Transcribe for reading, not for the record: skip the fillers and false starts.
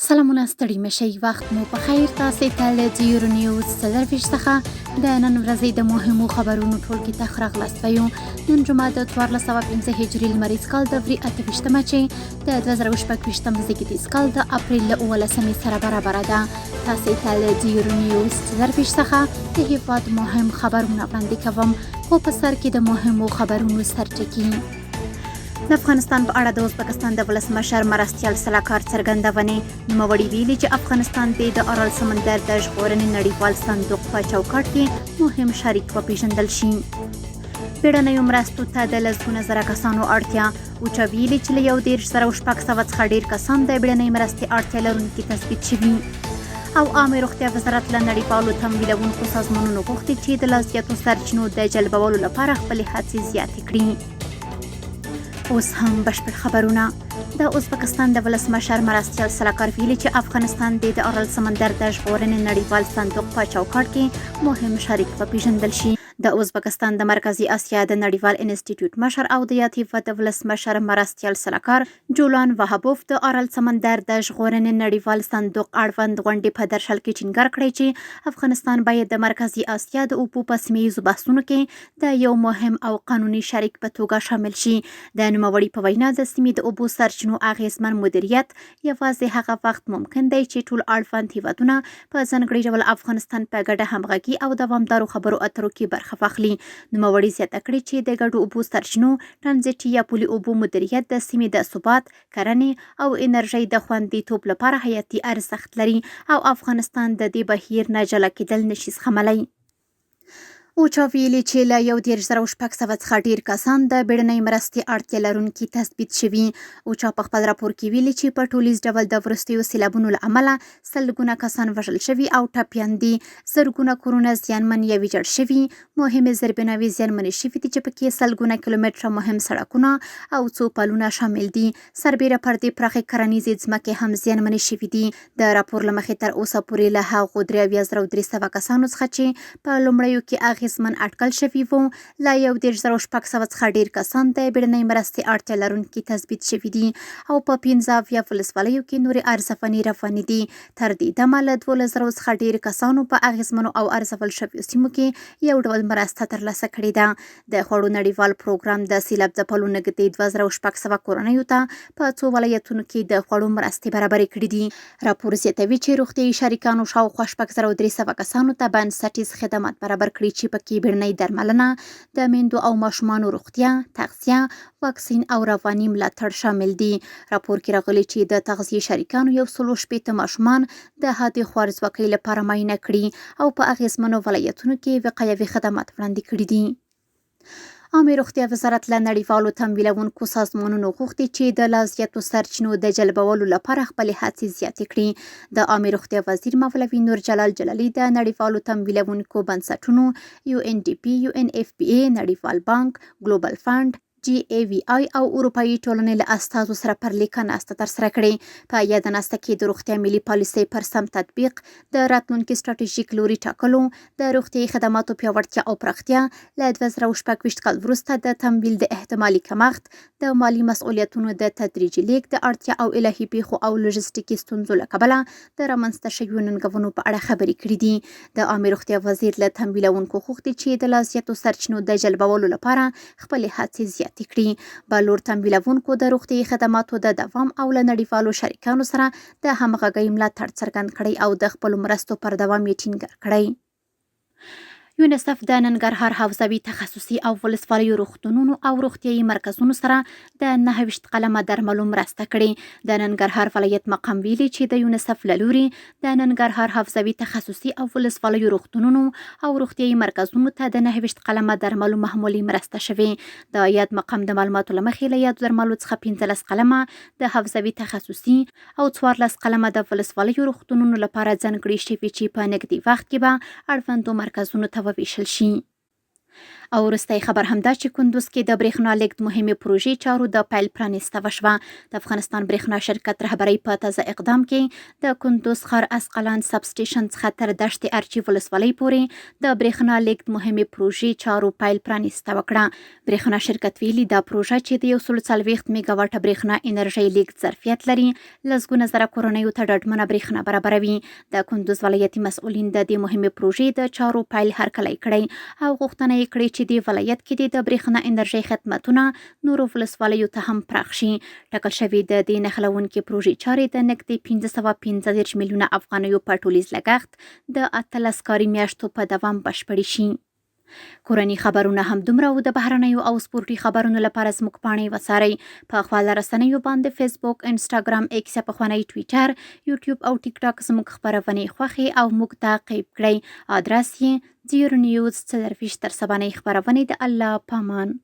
سلامونه ستړي مشئ وخت مو په خیر تاسې ته له زیرو نیوز سلرویش څخه د نن ورځې د مهمو خبرونو ټولګي ته ښه راغلاست وایو. نن جمعه د 1405 هجري لمریز کال د فبروري 28 چې د 2026 زیږدیز کال د اپریل له 19 سره برابره ده. تاسې ته له زیرو نیوز سلرویش څخه د هیواد مهم خبرونه وړاندې کوم، خو په سر کې د مهمو خبرونو سرټکي. د افغانستان په اړه د ازبکستان د ولسمشر مرستیال سلاکار څرګندونې. نوموړي ویلي چې افغانستان د ارال سمندر د ژغورنې نړیوال صندوق په چوکاټ کې مهم شریک وپېژندل شي. بیړنیو مرستو ته د لسګونه زره کسانو اړتیا. اوچا ویلي چې له 1,600 څخه ډېر کسان د بیړنۍ مرستې اړتیا لرونکي تثبیت شوي. او عامه روغتیا وزارت له نړیوالو تمویلونکو سازمانونو غوښتي چې د لا زیاتو سرچینو د جلبولو لپاره خپلې هڅې زیاتې کړي. اوس هم بشپړ خبرونه. د ازبکستان د ولسمشر مرستیال سلاکار ویلي چې افغانستان د ارال سمندر د ژغورنې نړیوال صندوق په چوکاټ کې مهم شریک وپېژندل شي. د ازبکستان د مرکزي اسیا د نړیوال انسټیټیوټ مشر او د یاد هیواد د ولسمشر مرستیال سلاکار جولان وهابوف د ارال سمندر د ژغورنې نړیوال صندوق اړوند غونډې په درشل کې ټینګار کړی چې افغانستان باید د مرکزي اسیا د اوبو په سیمه ییزو بحثونو کې د یو مهم او قانوني شریک په توګه شامل شي. د نوموړي په وینا د سیمې د اوبو سرچینو اغیزمن مدیریت یوازې هغه وخت ممکن دی چې ټول اړوند هیوادونه په ځانګړي ډول افغانستان په ګډه همغږي او دوامدارو خبرو اترو کې برخه واخلي. نوموړي زیاته کړې چې د ګډو اوبو سرچینو ټرانزیټي یا پولي اوبو مدیریت د سیمې د ثبات، کرنې او انرژۍ د خوندیتوب لپاره حیاتي ارزښت لري او افغانستان د دې بهیر نه جلا کېدل نشي زغملی. اوچا ویلي چې له 1,600 څخه ډېر کسان د بیړنۍ مرستې اړتیا لرونکي تثبیت شوي. اوچا په خپل راپور کې ویلي چې په ټولیز ډول د وروستیو سیلابونو له امله سلګونه کسان وژل شوي او ټپیان دي، زرګونه کورونه زیانمن یا ویجاړ شوي، مهمې زیربناوې زیانمنې شوي دي چې پکې سلګونه کیلومتره مهم سړکونه او څو پلونه شامل دي. سربیره پر دې پراخې کرنیزې ځمکې هم زیانمنې شوي دي. د راپور له مخې تر اوسه پورې له هغو 3,300 کسانو څخه چې په لومړیو کې اغیزمن اټکل شوي وو، له 1,600 څخه ډېر کسان د بیړنۍ مرستې اړتیا لرونکي تثبیت شوي دي او په 15 ولسوالیو کې نورې ارزونې روانې دي. تر دې دمه له 2,000 څخه ډېر کسانو په اغیزمنو او ارزول شویو سیمو کې یو ډول مرسته ترلاسه کړې ده. د خوړو نړیوال پروګرام د سیلاب ځپلو نږدې 2,600 کورنیو ته په څو ولایتونو کې د خوړو مرستې برابرې کړې دي. راپور زیاتوي چې روغتیایي شریکانو شاوخوا 6,300 کسانو ته بنسټیز خدمات برابر کړي چې پکې بیړنۍ درملنه، د میندو او ماشومانو روغتیا، تغذیه، واکسین او رواني ملاتړ شامل دي. راپور کې راغلي چې د تغذیې شریکانو 160 ماشومان د حادې خوارځواکۍ لپاره معاینه کړي او په اغیزمنو ولایتونو کې وقایوي خدمات وړاندې کړي دي. عامه روغتیا وزارت له نړیوالو تمویلونکو سازمانونو غوښتي چې د لا زیاتو سرچینو د جلبولو لپاره خپلې هڅې زیاتې کړي. د عامه روغتیا وزیر مولوي نور جلال جلالي د نړیوالو تمویلونکو بنسټونو UNDP، UNFPA، نړیوال بانک، ګلوبل فند، GAVI او اروپایي ټولنې له استازو سره پر لیکه ناسته ترسره کړې. په یاده ناسته کې د روغتیا ملي پالیسۍ پر سم تطبیق، د راتلونکي ستراتیژیک لوري ټاکلو، د روغتیایي خدماتو پیاوړتیا او پراختیا، له 2026 کال وروسته د تمویل د احتمالي کمښت، د مالي مسؤلیتونو د تدریجي لیږد، د اړتیا او الهي پیښو او لوژستیکي ستونزو له کبله د رامنځته شویو ننګونو په اړه خبرې کړې دي. د عامه روغتیا وزیر له تمویلونکو غوښتي چې د لا زیاتو سرچینو د جلبولو لپاره خپلې هڅې زیاتې کړي. بلور تمویلونکو د روغتیایي خدماتو د دوام او له نړیوالو شریکانو سره د همغږۍ ملاتړ څرګند کړی او د خپلو مرستو پر دوام یې ټینګار کړی. یونیسف د ننګرهار حوزوي تخصصي او ولسوالیو روغتونونو او روغتیایي مرکزونو سره د 29 قلمه درملو مرسته کړې. د ننګرهار ولایت مقام ویلي چې د یونیسف له لوري د ننګرهار حوزوي تخصصي او ولسوالیو روغتونونو او روغتیایي مرکزونو ته د 29 قلمه درملو محمولي مرسته شوې. د یاد مقام د معلوماتو له مخې له یادو درملو څخه 15 قلمه د حوزوي تخصصي او 14 قلمه د ولسوالیو روغتونونو لپاره ځانګړي شوي چې په نږدې وخت کې به اړوندو مرکزونو ته وویشل شي. او وروستی خبر همدا چې کندوز کې د برېښنا لیږد مهمې پروژې چارو د پیل پرانیسته وشوه. د افغانستان برېښنا شرکت رهبرۍ په تازه اقدام کې د کندوز ښار اسقلان سب سټیشن څخه تر دشت ارچي ولسوالۍ پورې د برېښنا لیږد مهمې پروژې چارو پیل پرانیسته وکړه. برېښنا شرکت ویلي دا پروژه چې د 140 میګاواټه برېښنا انرژۍ لیږد ظرفیت لري لسګونه زره کورنیو ته ډاډمنه برېښنا برابروي. د کندوز ولایتي مسؤلین د دې مهمې پروژې د چارو پیل هرکلی کړی او غوښتنه یې کړې چې د ولایت کې د برېښنا انرژۍ خدمتونه نورو ولسوالیو ته هم پراخ شي. ټاکل شوي د دې نښلونکې پروژې چارې د نږدې 515 میلیونه افغانیو په ټولیز لګښت د 18 کاري میاشتو په دوام بشپړې شي. کورني خبرونه هم دومره و. د بهرنیو او سپورتي خبرونو لپاره زموږ پاڼې وڅارئ. په خپله رسنیو باندې فیسبوک، انسټاګرام، ایکس یا پخوانی ټویټر، یوټیوب او ټیک ټاک زموږ خپرونې خوښې او موږ تعقیب کړئ. ادرس یې 0 نیوز 24 تر سبانۍ خپرونې. د الله پامان.